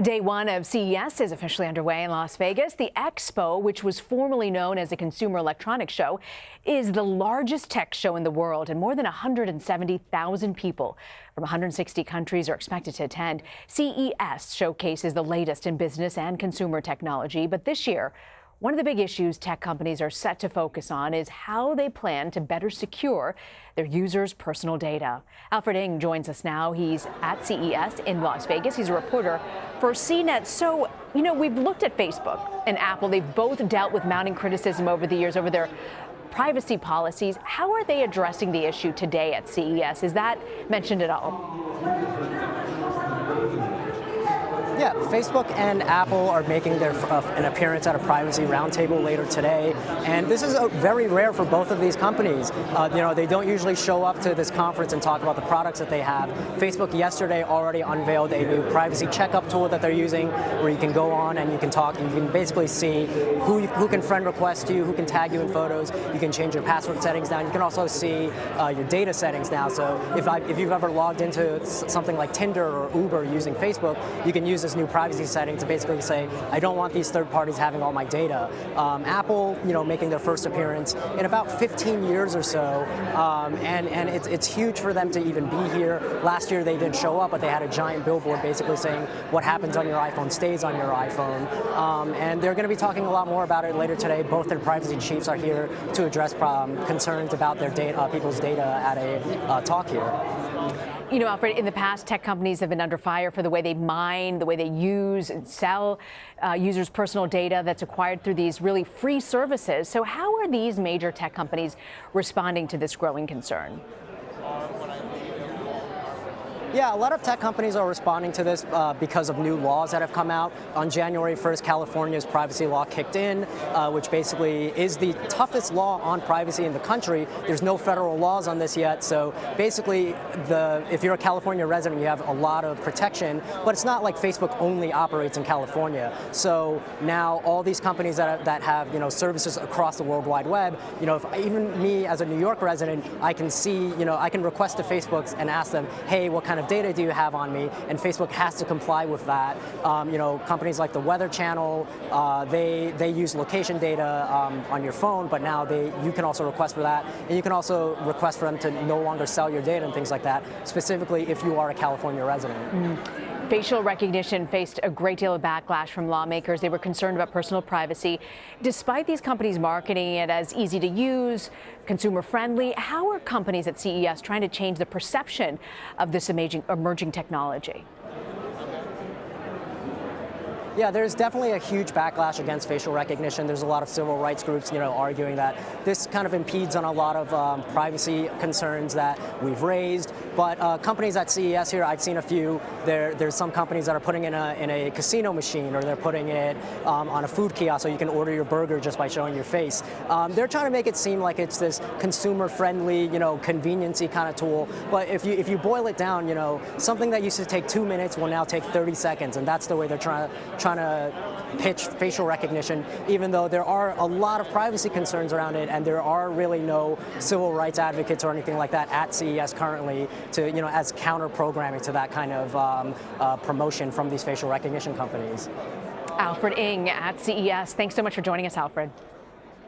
Day one of CES is officially underway in Las Vegas. The expo, which was formerly known as a Consumer Electronics Show, is the largest tech show in the world, and more than 170,000 people from 160 countries are expected to attend. CES showcases the latest in business and consumer technology, but this year, one of the big issues tech companies are set to focus on is how they plan to better secure their users' personal data. Alfred Ng joins us now. He's at CES in Las Vegas. He's a reporter for CNET. So, we've looked at Facebook and Apple. They've both dealt with mounting criticism over the years over their privacy policies. How are they addressing the issue today at CES? Is that mentioned at all? Yeah, Facebook and Apple are making an appearance at a privacy roundtable later today, and this is very rare for both of these companies. They don't usually show up to this conference and talk about the products that they have. Facebook yesterday already unveiled a new privacy checkup tool that they're using, where you can go on and you can talk, and you can basically see who can friend request you, who can tag you in photos. You can change your password settings now. You can also see your data settings now. So if you've ever logged into something like Tinder or Uber using Facebook, you can use this new privacy setting to basically say, I don't want these third parties having all my data. Apple, making their first appearance in about 15 years or so, and it's huge for them to even be here. Last year they didn't show up, but they had a giant billboard basically saying what happens on your iPhone stays on your iPhone, and they're going to be talking a lot more about it later today. Both their privacy chiefs are here to address concerns about their data, people's data at a talk here. Alfred, in the past, tech companies have been under fire for the way they mine, the way they use and sell users' personal data that's acquired through these really free services. So how are these major tech companies responding to this growing concern? Yeah, a lot of tech companies are responding to this because of new laws that have come out. On January 1st, California's privacy law kicked in, which basically is the toughest law on privacy in the country. There's no federal laws on this yet, so basically, if you're a California resident, you have a lot of protection, but it's not like Facebook only operates in California. So now all these companies that have services across the World Wide Web, even me as a New York resident, I can see, I can request to Facebook and ask them, hey, what kind of data do you have on me? And Facebook has to comply with that. Companies like the Weather Channel, they use location data on your phone, but now you can also request for that, and you can also request for them to no longer sell your data and things like that, specifically if you are a California resident. Facial recognition faced a great deal of backlash from lawmakers. They were concerned about personal privacy. Despite these companies marketing it as easy to use, consumer friendly, how are companies at CES trying to change the perception of this emerging technology? Yeah, there's definitely a huge backlash against facial recognition. There's a lot of civil rights groups, arguing that this kind of impedes on a lot of privacy concerns that we've raised. But companies at CES here, I've seen a few. There's some companies that are putting it in a casino machine, or they're putting it on a food kiosk so you can order your burger just by showing your face. They're trying to make it seem like it's this consumer-friendly, convenience-y kind of tool. But if you boil it down, something that used to take 2 minutes will now take 30 seconds, and that's the way they're trying to pitch facial recognition, even though there are a lot of privacy concerns around it, and there are really no civil rights advocates or anything like that at CES currently to, as counter-programming to that kind of promotion from these facial recognition companies. Alfred Ng at CES. Thanks so much for joining us, Alfred.